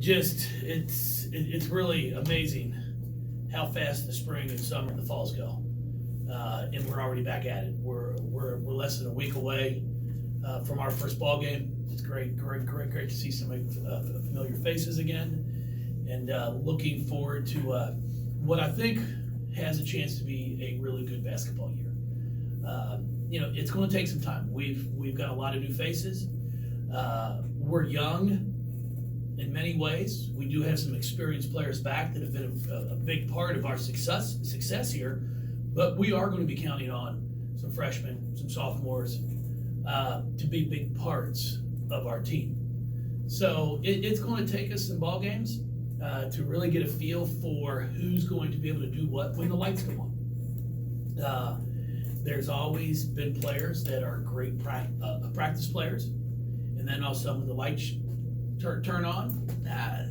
just it's really amazing how fast the spring and summer and the falls go, and we're already back at it. We're less than a week away from our first ball game. It's great to see some familiar faces again, and looking forward to what I think has a chance to be a really good basketball year. It's going to take some time. We've got a lot of new faces. We're young in many ways. We do have some experienced players back that have been a big part of our success here, but we are going to be counting on some freshmen, some sophomores to be big parts of our team. So it's going to take us some ball games to really get a feel for who's going to be able to do what when the lights come on. There's always been players that are great practice players, and then all of a sudden when the lights turn on,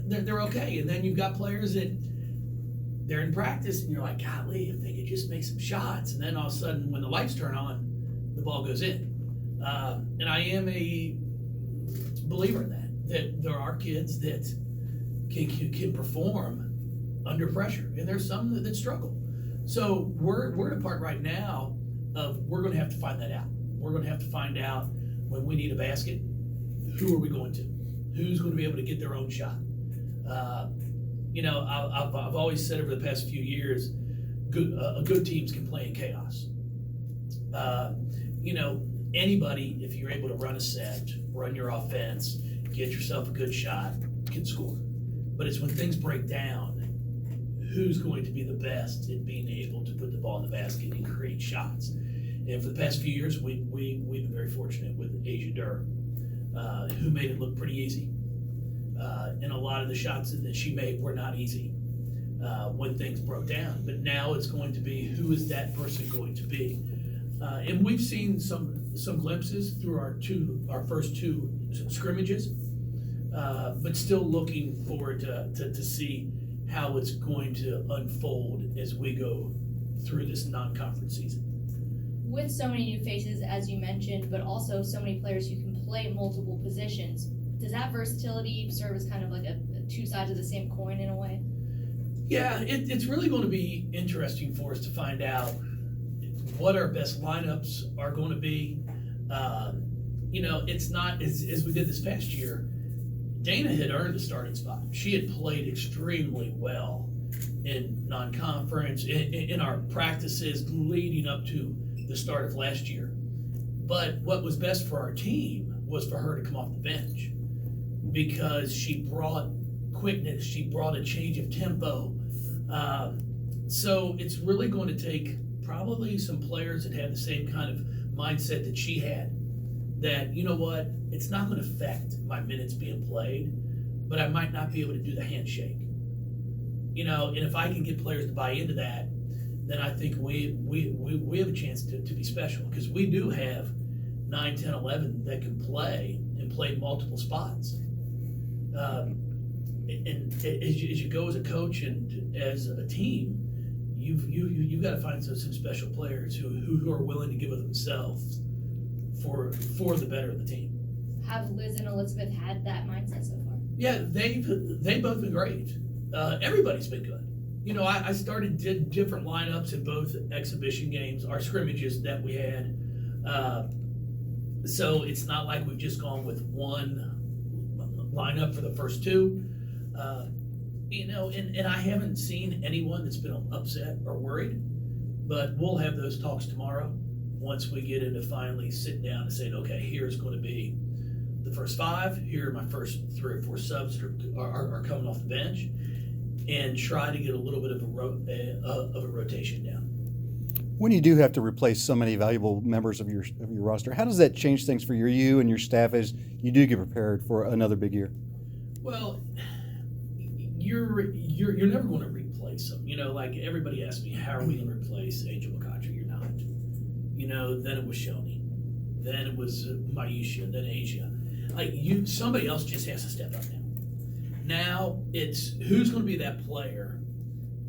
they're okay. And then you've got players that they're in practice, and you're like, golly, if they could just make some shots. And then all of a sudden when the lights turn on, the ball goes in. And I am a believer in that there are kids that can perform under pressure, and there's some that struggle. So we're at a part right now of we're going to have to find that out. We're going to have to find out when we need a basket, who are we going to? Who's going to be able to get their own shot? I've always said over the past few years, good teams can play in chaos. Anybody, if you're able to run a set, run your offense, get yourself a good shot, can score. But it's when things break down, who's going to be the best at being able to put the ball in the basket and create shots. And for the past few years, we've been very fortunate with Asia Durr, who made it look pretty easy. And a lot of the shots that she made were not easy when things broke down. But now it's going to be, who is that person going to be? And we've seen some glimpses through our first two scrimmages, but still looking forward to see how it's going to unfold as we go through this non-conference season. With so many new faces, as you mentioned, but also so many players who can play multiple positions, does that versatility serve as kind of like a two sides of the same coin in a way? Yeah, it's really going to be interesting for us to find out what our best lineups are going to be. It's not as we did this past year. Dana had earned a starting spot. She had played extremely well in non-conference, in our practices leading up to the start of last year. But what was best for our team was for her to come off the bench because she brought quickness, she brought a change of tempo. So it's really going to take probably some players that have the same kind of mindset that she had, that, you know what, it's not going to affect my minutes being played, but I might not be able to do the handshake. And if I can get players to buy into that, then I think we have a chance to be special, because we do have 9, 10, 11 that can play and play multiple spots. And as you go as a coach and as a team, you've got to find some special players who are willing to give of themselves for the better of the team. Have Liz and Elizabeth had that mindset so far? Yeah, they've both been great. Everybody's been good. I did different lineups in both exhibition games, our scrimmages that we had. So it's not like we've just gone with one lineup for the first two. And I haven't seen anyone that's been upset or worried, but we'll have those talks tomorrow once we get into finally sitting down and saying, okay, here's going to be the first 5, here are my first 3 or 4 subs that are coming off the bench, and try to get a little bit of a rotation down. When you do have to replace so many valuable members of your roster, how does that change things for you and your staff as you do get prepared for another big year? Well, you're never going to replace them. Like everybody asks me, how are we going to replace Angel McCotcher? You're not. Then it was Shoni, then it was Maisha, then Asia. Somebody else just has to step up now. Now it's who's going to be that player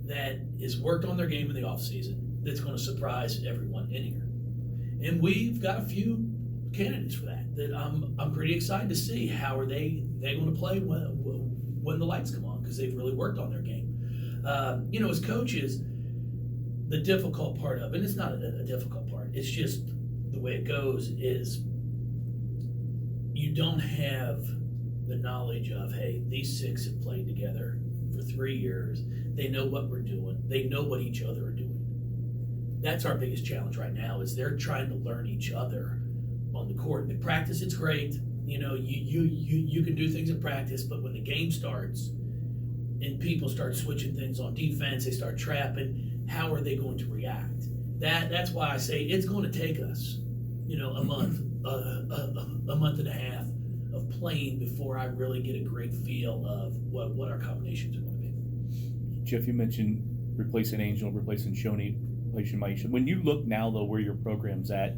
that has worked on their game in the off season that's going to surprise everyone in here. And we've got a few candidates for that I'm pretty excited to see how are they going to play when when the lights come on because they've really worked on their game. As coaches, the difficult part of it, and it's not a difficult part, it's just the way it goes, is you don't have the knowledge of, hey, these 6 have played together for 3 years. They know what we're doing. They know what each other are doing. That's our biggest challenge right now, is they're trying to learn each other on the court. In practice, it's great. You can do things in practice, but when the game starts and people start switching things on defense, they start trapping, how are they going to react? That's why I say it's going to take us, a month, a month and a half of playing before I really get a great feel of what our combinations are going to be. Jeff, you mentioned replacing Angel, replacing Shoney, replacing Maisha. When you look now, though, where your program's at,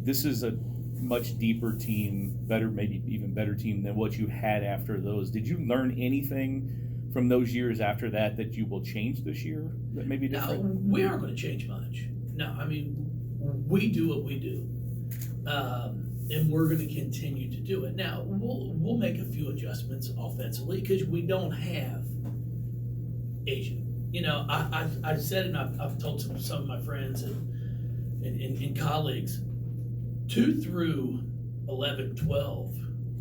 this is a much deeper team, maybe even better team than what you had after those. Did you learn anything from those years after that you will change this year that may be different? No, we aren't going to change much. No, I mean, we do what we do. And we're going to continue to do it. Now, we'll make a few adjustments offensively because we don't have Asia. I've said it, and I've told some of my friends and colleagues, 2 through 11, 12,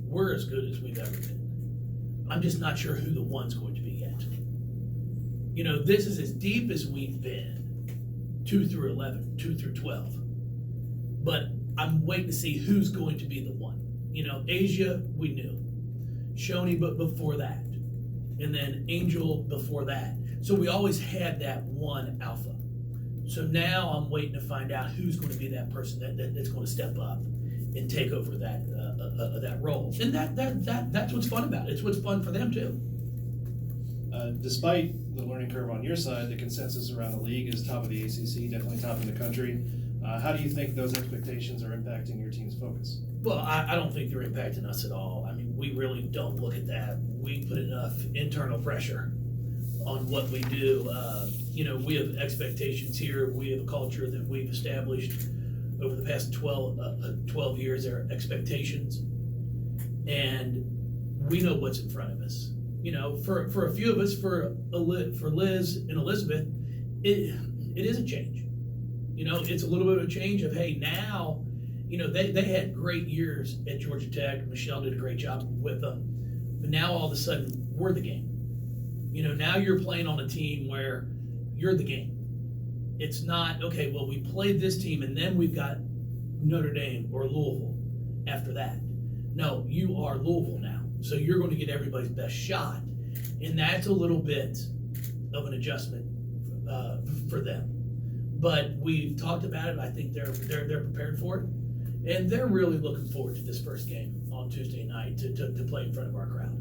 we're as good as we've ever been. I'm just not sure who the one's going to be yet. This is as deep as we've been, 2 through 11, 2 through 12. But I'm waiting to see who's going to be the one. Asia, we knew. Shoney, but before that. And then Angel before that. So we always had that one alpha. So now I'm waiting to find out who's going to be that person that's going to step up and take over that role. And that's what's fun about it. It's what's fun for them too. Despite the learning curve on your side, the consensus around the league is top of the ACC, definitely top in the country. How do you think those expectations are impacting your team's focus? Well, I don't think they're impacting us at all. I mean, we really don't look at that. We put enough internal pressure on what we do. We have expectations here. We have a culture that we've established over the past 12 years. There are expectations, and we know what's in front of us. For a few of us, for Liz and Elizabeth, it is a change. It's a little bit of a change of, hey, now, they had great years at Georgia Tech. Michelle did a great job with them. But now all of a sudden, we're the game. Now you're playing on a team where you're the game. It's not, okay, well, we played this team and then we've got Notre Dame or Louisville after that. No, you are Louisville now. So you're going to get everybody's best shot. And that's a little bit of an adjustment for them. But we've talked about it. I think they're prepared for it. And they're really looking forward to this first game on Tuesday night to play in front of our crowd.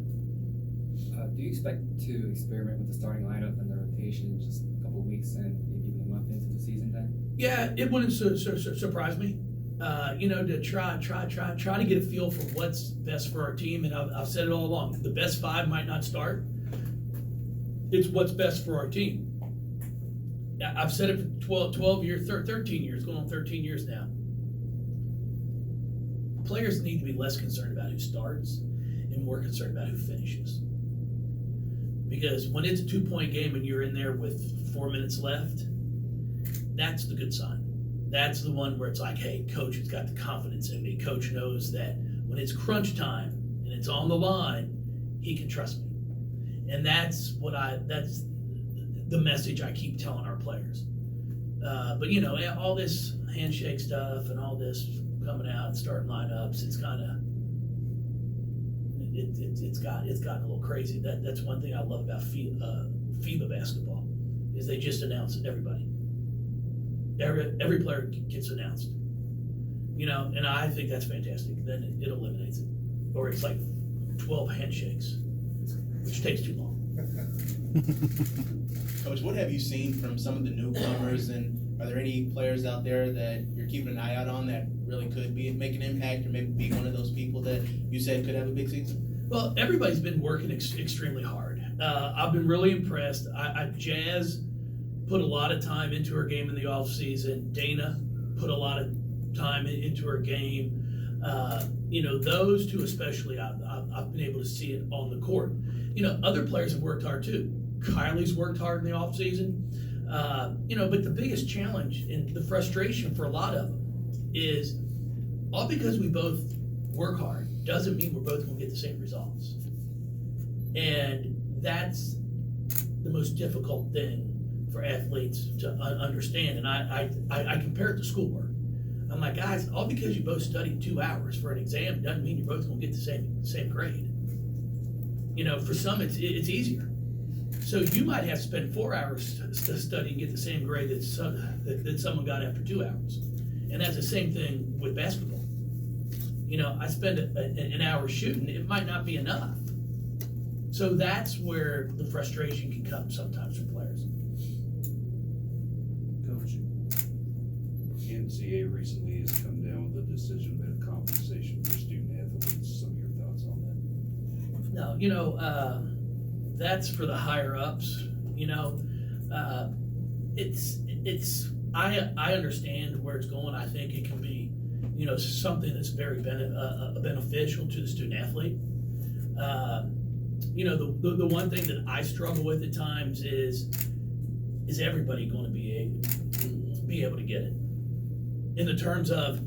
Do you expect to experiment with the starting lineup and the rotation just a couple of weeks and maybe even a month into the season then? Yeah, it wouldn't surprise me. To try to get a feel for what's best for our team. And I've said it all along. The best 5 might not start. It's what's best for our team. I've said it for 12 years, 13 years, going on 13 years now. Players need to be less concerned about who starts and more concerned about who finishes. Because when it's a 2-point game and you're in there with 4 minutes left, that's the good sign. That's the one where it's like, hey, coach has got the confidence in me. Coach knows that when it's crunch time and it's on the line, he can trust me. And that's the message I keep telling our players. But all this handshake stuff and all this coming out and starting lineups, it's kind of it's gotten a little crazy. That's one thing I love about FIBA basketball is they just announce everybody. Every player gets announced. And I think that's fantastic. Then it eliminates it, or it's like 12 handshakes, which takes too long. Coach, what have you seen from some of the newcomers, and are there any players out there that you're keeping an eye out on that really could make an impact, or maybe be one of those people that you said could have a big season? Well, everybody's been working extremely hard. I've been really impressed. Jazz put a lot of time into her game in the off season. Dana put a lot of time into her game. Those two especially, I've been able to see it on the court. Other players have worked hard too. Kylie's worked hard in the off season. But the biggest challenge and the frustration for a lot of them is all because we both work hard doesn't mean we're both going to get the same results. And that's the most difficult thing for athletes to understand. And I compare it to schoolwork. I'm like, guys, all because you both studied 2 hours for an exam doesn't mean you're both going to get the same grade. For some it's easier. So you might have to spend 4 hours to study and get the same grade that someone got after 2 hours. And that's the same thing with basketball. I spend an hour shooting, it might not be enough. So that's where the frustration can come sometimes from players. Coach, NCAA recently has come down with a decision about compensation for student athletes. Some of your thoughts on that? No, that's for the higher ups. I understand where it's going. I think it can be, something that's very beneficial to the student athlete. The one thing that I struggle with at times is everybody going to be able to get it? In the terms of,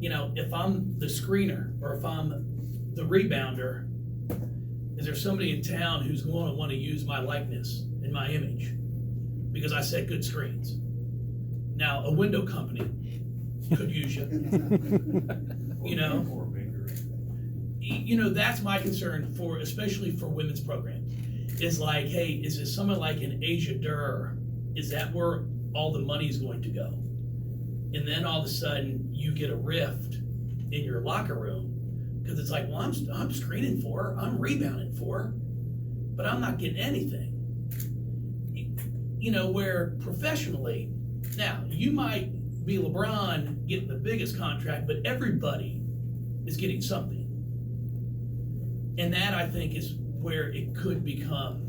if I'm the screener or if I'm the rebounder, is there somebody in town who's going to want to use my likeness and my image because I set good screens? Now, a window company could use you. That's my concern especially for women's programs. Is like, hey, is it someone like an Asia Durr? Is that where all the money is going to go? And then all of a sudden you get a rift in your locker room because it's like, well, I'm screening for her, I'm rebounding for her, but I'm not getting anything. Where professionally, now you might be LeBron getting the biggest contract, but everybody is getting something. And that, I think, is where it could become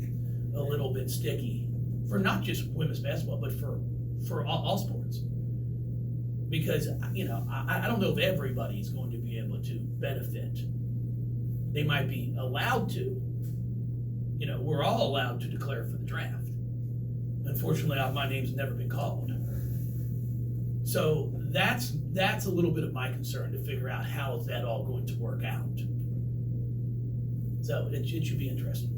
a little bit sticky for not just women's basketball, but for all sports. Because, I don't know if everybody's going to be able to benefit. They might be allowed to. We're all allowed to declare for the draft. Unfortunately, my name's never been called. So that's a little bit of my concern to figure out how is that all going to work out. So it should be interesting.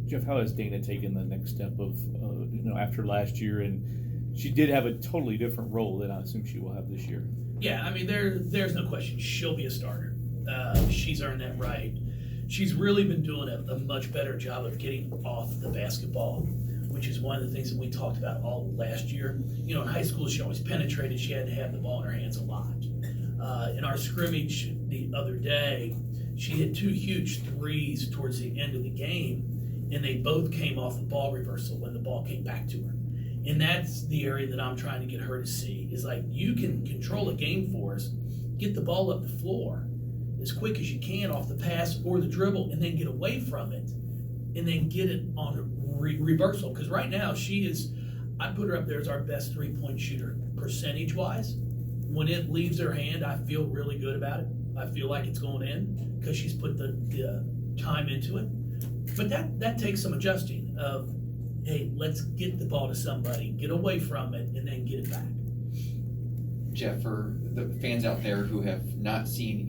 Jeff, how has Dana taken the next step of, after last year? And she did have a totally different role than I assume she will have this year. Yeah, there's no question. She'll be a starter. She's earned that right. She's really been doing a much better job of getting off the basketball, which is one of the things that we talked about all last year. In high school, she always penetrated. She had to have the ball in her hands a lot. In our scrimmage the other day, she hit 2 huge threes towards the end of the game, and they both came off the ball reversal when the ball came back to her. And that's the area that I'm trying to get her to see, is like, you can control a game for us, get the ball up the floor as quick as you can off the pass or the dribble, and then get away from it, and then get it on a reversal. Because right now, I put her up there as our best 3-point shooter percentage-wise. When it leaves her hand, I feel really good about it. I feel like it's going in because she's put the time into it. But that takes some adjusting of, hey, let's get the ball to somebody, get away from it, and then get it back. Jeff, for the fans out there who have not seen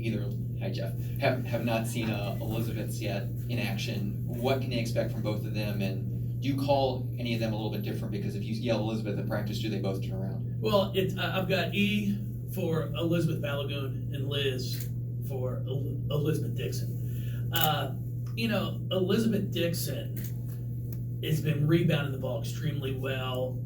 have not seen Elizabeth's yet in action, what can they expect from both of them? And do you call any of them a little bit different? Because if you yell Elizabeth at practice, do they both turn around? Well, I've got E for Elizabeth Balogun and Liz for Elizabeth Dixon. Elizabeth Dixon has been rebounding the ball extremely well.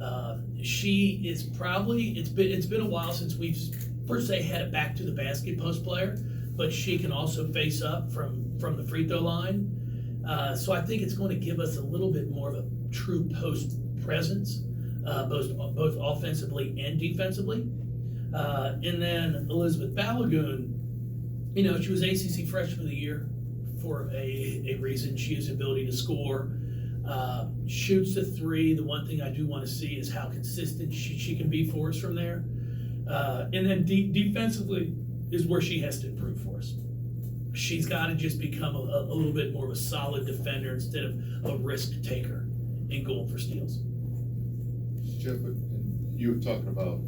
She is probably, it's been a while since we've per se had a back to the basket post player, but she can also face up from the free throw line. So I think it's going to give us a little bit more of a true post presence, both offensively and defensively. And then Elizabeth Balogun, she was ACC Freshman of the Year for a reason. She has the ability to score, shoots the 3. The one thing I do want to see is how consistent she can be for us from there. And then defensively, is where she has to improve for us. She's got to just become a little bit more of a solid defender instead of a risk taker and going for steals. Jeff, and you were talking about,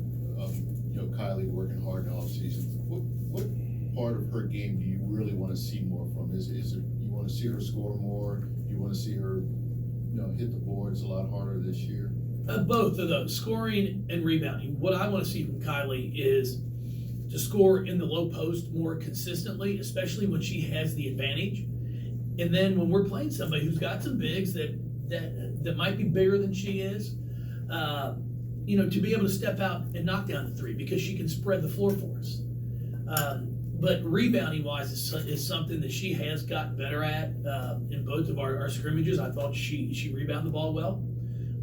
Kylie working hard in the offseason. What part of her game do you really want to see more from? Is it you want to see her score more? You want to see her, hit the boards a lot harder this year? Both of those, scoring and rebounding. What I want to see from Kylie is to score in the low post more consistently, especially when she has the advantage. And then when we're playing somebody who's got some bigs that might be bigger than she is, to be able to step out and knock down the three because she can spread the floor for us. But rebounding wise is something that she has gotten better at in both of our scrimmages. I thought she rebounded the ball well,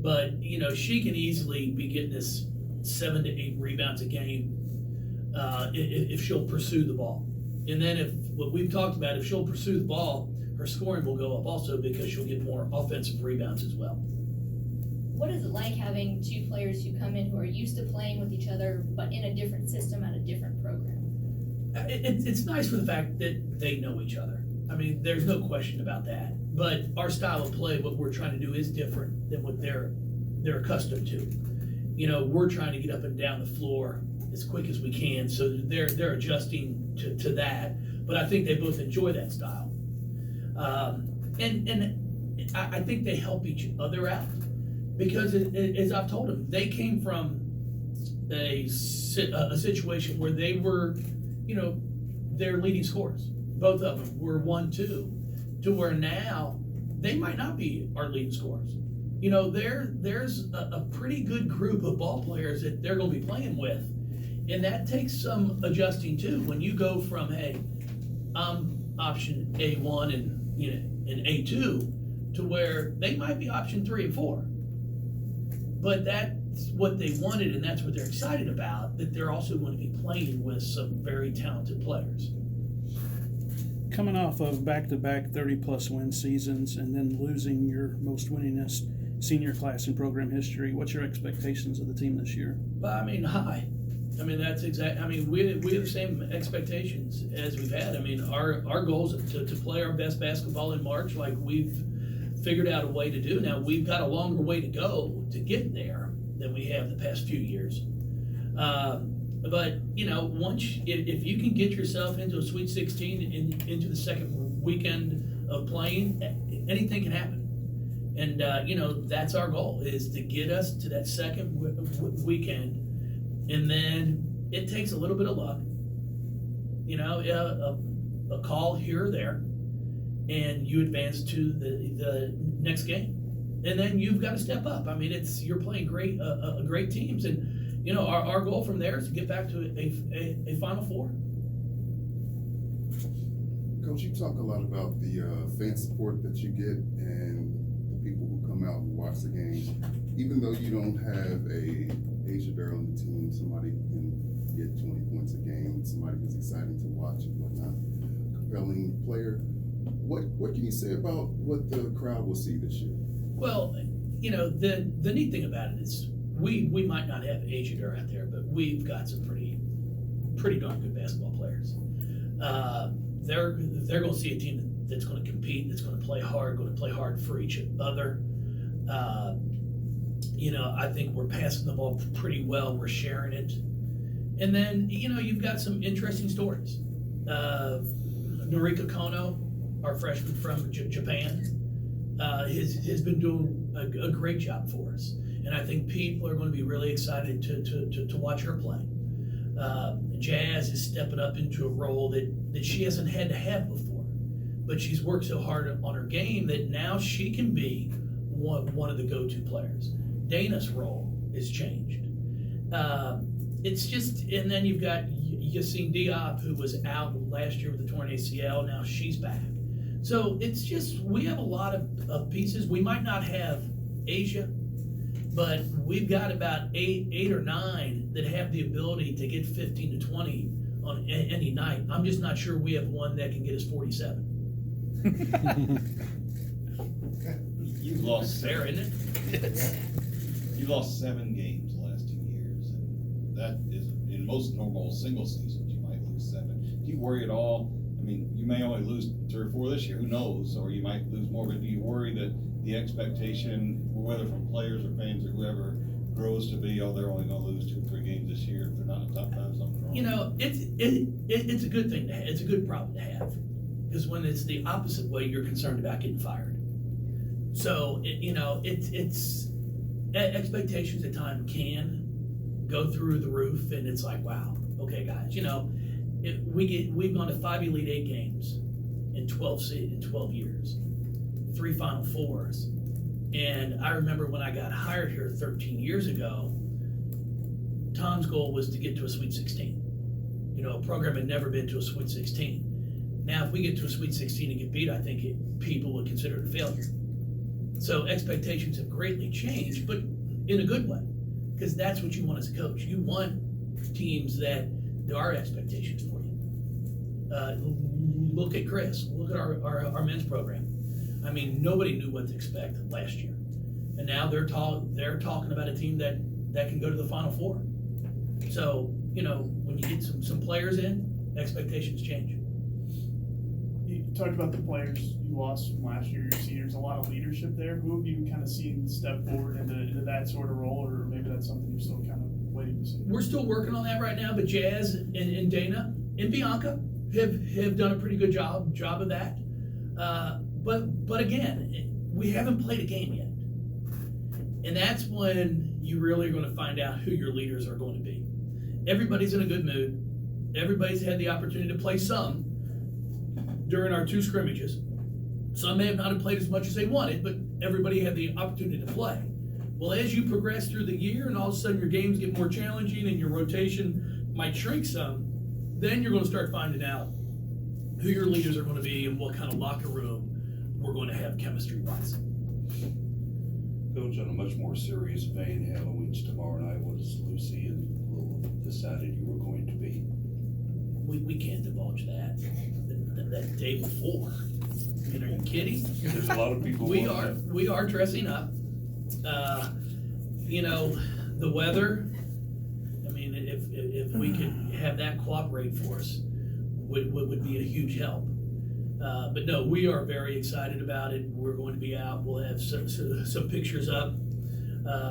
but she can easily be getting us 7 to 8 rebounds a game if she'll pursue the ball. And then what we've talked about, if she'll pursue the ball, her scoring will go up also because she'll get more offensive rebounds as well. What is it like having two players who come in who are used to playing with each other, but in a different system at a different program? It's nice for the fact that they know each other. I mean, there's no question about that. But our style of play, what we're trying to do is different than what they're accustomed to. We're trying to get up and down the floor as quick as we can, so they're adjusting to that. But I think they both enjoy that style, and I think they help each other out because, as I've told them, they came from a situation where they were, their leading scorers. Both of them were 1-2, to where now they might not be our leading scorers. There's a pretty good group of ball players that they're going to be playing with, and that takes some adjusting too. When you go from, hey, I'm option A1 and A2 to where they might be option 3 and 4, but that's what they wanted and that's what they're excited about. That they're also going to be playing with some very talented players. Coming off of back-to-back 30-plus win seasons and then losing your most winningest senior class in program history, what's your expectations of the team this year? Well, high. That's exactly. We have the same expectations as we've had. Our goal is to play our best basketball in March, like we've figured out a way to do. Now we've got a longer way to go to get there than we have the past few years. But if you can get yourself into a Sweet 16 and into the second weekend of playing, anything can happen. And that's our goal, is to get us to that second weekend. And then it takes a little bit of luck, a call here or there, and you advance to the next game. And then you've got to step up. You're playing great teams, and our goal from there is to get back to a Final Four. Coach, you talk a lot about the fan support that you get and the people who come out and watch the games. Even though you don't have a Asia Barrel on the team, somebody can get 20 points a game, somebody who's exciting to watch and whatnot, compelling player. What can you say about what the crowd will see this year? Well, the neat thing about it is we might not have Asia Barrel out there, but we've got some pretty darn good basketball players. They're going to see a team that's going to compete, that's going to play hard for each other. I think we're passing the ball pretty well. We're sharing it. And then, you've got some interesting stories. Noriko Kono, our freshman from Japan, has been doing a great job for us. And I think people are going to be really excited to watch her play. Jazz is stepping up into a role that she hasn't had to have before. But she's worked so hard on her game that now she can be one of the go-to players. Dana's role is changed. It's just, and then you've got Yassine Diop, who was out last year with the torn ACL. Now she's back. So it's just, we have a lot of pieces. We might not have Asia, but we've got about eight or nine that have the ability to get 15 to 20 on any night. I'm just not sure we have one that can get us 47. You've lost fair, isn't it? You've lost 7 games the last 2 years, and that is, in most normal single seasons, you might lose 7 do you worry at all? I mean, you may only lose 3 or 4 this year, who knows, or you might lose more, but do you worry that the expectation, whether from players or fans or whoever, grows to be, oh, they're only gonna lose 2 or 3 games this year if they're not in the top 5, something wrong? You know, it's a good thing to have. It's a good problem to have, because when it's the opposite way, you're concerned about getting fired. So it's expectations at times can go through the roof, and it's like, wow, okay, guys, we've gone to 5 Elite Eight games in 12 years, 3 Final Fours. And I remember when I got hired here 13 years ago, Tom's goal was to get to a Sweet 16. A program had never been to a Sweet 16. Now, if we get to a Sweet 16 and get beat, I think people would consider it a failure. So expectations have greatly changed, but in a good way, because that's what you want as a coach. You want teams that there are expectations for you. Look at Chris. Look at our men's program. I mean, nobody knew what to expect last year, and now they're talking about a team that can go to the Final Four. So when you get some players in, expectations change. You talked about the players you lost from last year, your seniors, a lot of leadership there. Who have you kind of seen step forward into that sort of role, or maybe that's something you're still kind of waiting to see? We're still working on that right now, but Jazz and Dana and Bianca have done a pretty good job of that. But again, we haven't played a game yet. And that's when you really are going to find out who your leaders are going to be. Everybody's in a good mood. Everybody's had the opportunity to play some during our 2 scrimmages. Some may have not have played as much as they wanted, but everybody had the opportunity to play. Well, as you progress through the year and all of a sudden your games get more challenging and your rotation might shrink some, then you're going to start finding out who your leaders are going to be and what kind of locker room we're going to have chemistry-wise. Coach, on a much more serious vein, Halloween's tomorrow night. What is Lucy and Lil decided you were going to be? We can't divulge that day before. Are you kidding? There's a lot of people. We are dressing up. The weather. I mean, if we could have that cooperate for us, would be a huge help. But no, we are very excited about it. We're going to be out. We'll have some pictures up.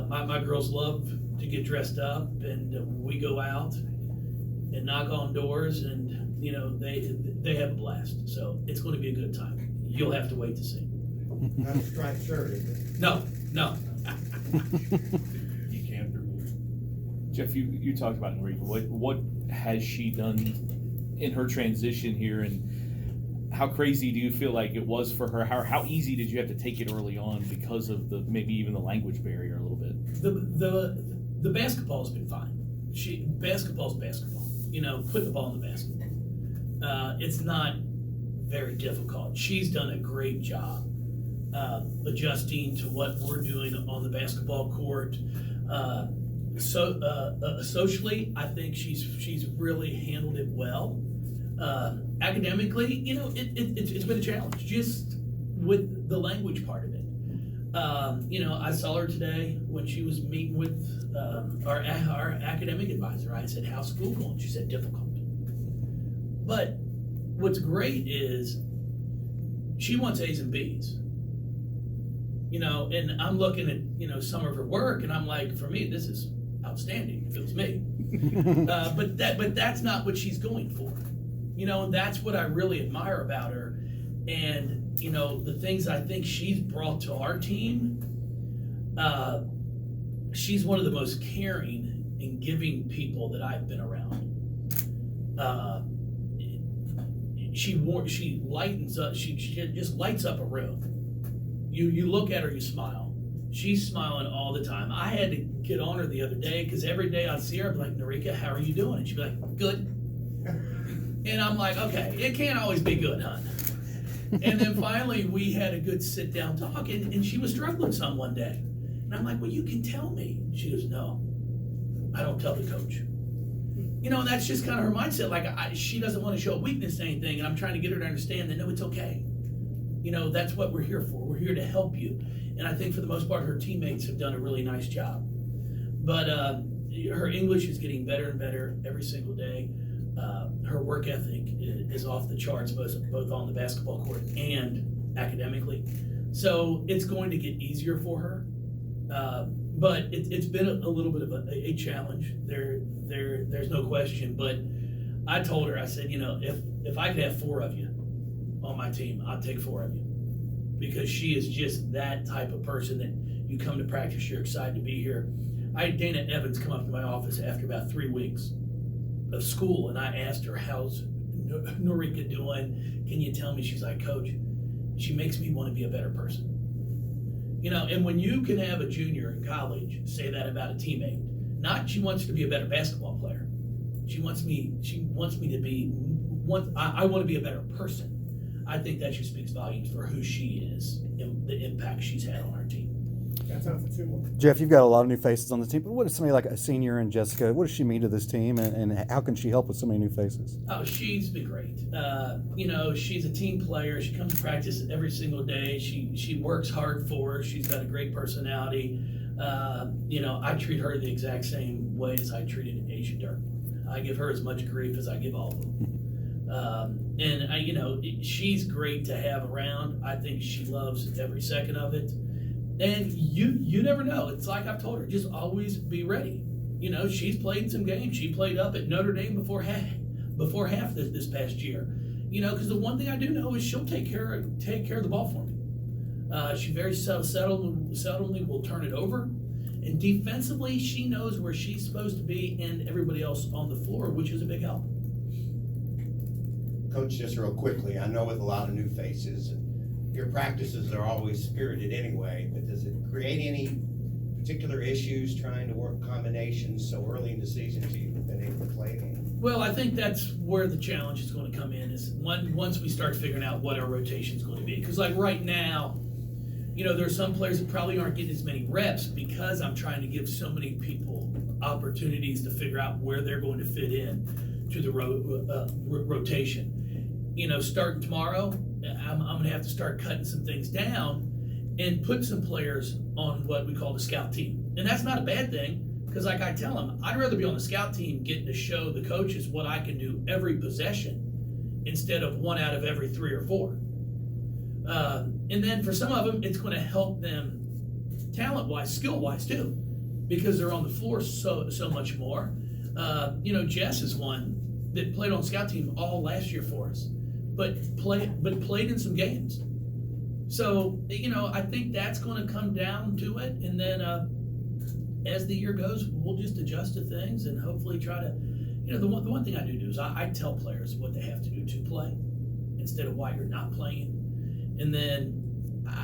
My girls love to get dressed up, and we go out and knock on doors, and they have a blast. So it's going to be a good time. You'll have to wait to see. Not a striped shirt, is it? No. You can't. Jeff, you talked about Enrique. What has she done in her transition here, and how crazy do you feel like it was for her? How easy did you have to take it early on because of maybe even the language barrier a little bit? The basketball's been fine. Basketball's basketball. Put the ball in the basket. It's not very difficult. She's done a great job adjusting to what we're doing on the basketball court. Socially, I think she's really handled it well. Academically, it's been a challenge just with the language part of it. I saw her today when she was meeting with our academic advisor. I said, "How's school going?" She said, "Difficult." But what's great is she wants A's and B's. And I'm looking at some of her work, and I'm like, for me, this is outstanding if it was me. But that's not what she's going for. And that's what I really admire about her. And the things I think she's brought to our team, she's one of the most caring and giving people that I've been around. She lightens up. She just lights up a room. You look at her, you smile. She's smiling all the time. I had to get on her the other day because every day I'd see her, I'd be like, "Narika, how are you doing?" And she'd be like, "Good." And I'm like, "Okay, it can't always be good, hon." And then finally we had a good sit down talk, and she was struggling some one day. And I'm like, "Well, you can tell me." She goes, "No, I don't tell the coach." And that's just kind of her mindset. Like, she doesn't want to show weakness to anything, and I'm trying to get her to understand that, no, it's okay. That's what we're here for. We're here to help you. And I think for the most part, her teammates have done a really nice job. But her English is getting better and better every single day. her work ethic is off the charts, both on the basketball court and academically. So it's going to get easier for her. But it's been a little bit of a challenge. There's no question. But I told her, I said, if I could have 4 of you on my team, I'd take 4 of you, because she is just that type of person that you come to practice, you're excited to be here. I had Dana Evans come up to my office after about 3 weeks of school, and I asked her, how's Norika doing? Can you tell me? She's like, Coach, she makes me want to be a better person. And when you can have a junior in college say that about a teammate, not she wants to be a better basketball player. She wants me to be, I want to be a better person. I think that just speaks volumes for who she is and the impact she's had on our team. Got time for 2 more. Jeff, you've got a lot of new faces on the team, but what does somebody like a senior and Jessica, what does she mean to this team, and how can she help with so many new faces? Oh, she's been great. She's a team player. She comes to practice every single day. She works hard for her. She's got a great personality. I treat her the exact same way as I treated Asia Dirk. I give her as much grief as I give all of them. She's great to have around. I think she loves every second of it. And you never know. It's like I've told her, just always be ready. She's played some games. She played up at Notre Dame before half this past year. Because the one thing I do know is she'll take care of the ball for me. She very seldomly will turn it over. And defensively, she knows where she's supposed to be and everybody else on the floor, which is a big help. Coach, just real quickly, I know with a lot of new faces, your practices are always spirited anyway, but does it create any particular issues trying to work combinations so early in the season so you've been able to play a game? Well, I think that's where the challenge is going to come in, is once we start figuring out what our rotation is going to be. Because like right now, there are some players that probably aren't getting as many reps because I'm trying to give so many people opportunities to figure out where they're going to fit in to the rotation. Starting tomorrow, I'm going to have to start cutting some things down and put some players on what we call the scout team. And that's not a bad thing, because like I tell them, I'd rather be on the scout team getting to show the coaches what I can do every possession instead of 1 out of every 3 or 4. And then for some of them, it's going to help them talent-wise, skill-wise too, because they're on the floor so much more. Jess is one that played on the scout team all last year for us, but played in some games. So, I think that's going to come down to it. And then as the year goes, we'll just adjust to things and hopefully try to, the one thing I do is I tell players what they have to do to play instead of why you're not playing. And then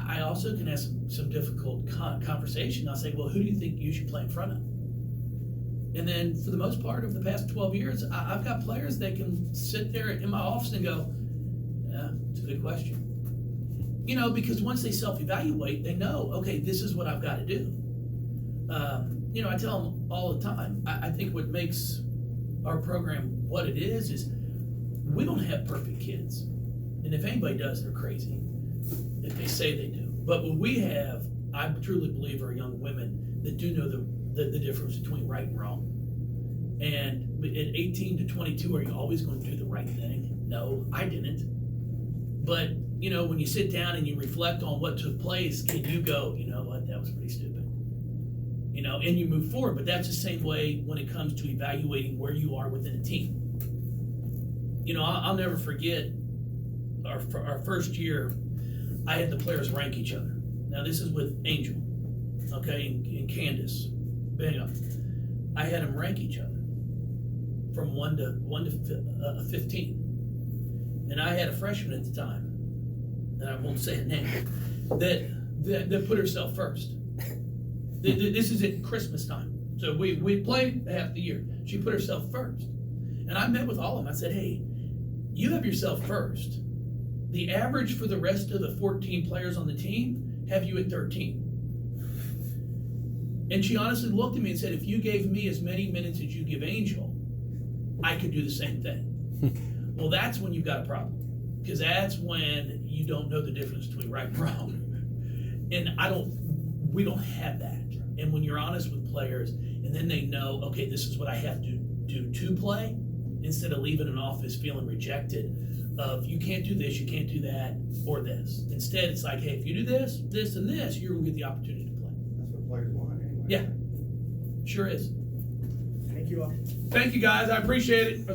I also can ask some difficult conversation. I'll say, well, who do you think you should play in front of? And then for the most part of the past 12 years, I've got players that can sit there in my office and go, yeah, it's a good question. Because once they self-evaluate, they know, okay, this is what I've got to do. I tell them all the time, I think what makes our program what it is we don't have perfect kids. And if anybody does, they're crazy. If they say they do. But what we have, I truly believe, are young women that do know the difference between right and wrong. And at 18 to 22, are you always going to do the right thing? No, I didn't. But, when you sit down and you reflect on what took place, can you go, you know what, that was pretty stupid. And you move forward. But that's the same way when it comes to evaluating where you are within a team. I'll never forget our first year, I had the players rank each other. Now this is with Angel, okay, and Candace, Bingham. I had them rank each other from 1 to 15. And I had a freshman at the time, and I won't say her name, that put herself first. This is at Christmas time. So we played half the year. She put herself first. And I met with all of them. I said, hey, you have yourself first. The average for the rest of the 14 players on the team have you at 13. And she honestly looked at me and said, if you gave me as many minutes as you give Angel, I could do the same thing. Well, that's when you've got a problem. Because that's when you don't know the difference between right and wrong. And we don't have that. And when you're honest with players, and then they know, okay, this is what I have to do to play, instead of leaving an office feeling rejected of you can't do this, you can't do that, or this. Instead, it's like, hey, if you do this, this, and this, you're going to get the opportunity to play. That's what players want anyway. Yeah, sure is. Thank you all. Thank you, guys. I appreciate it.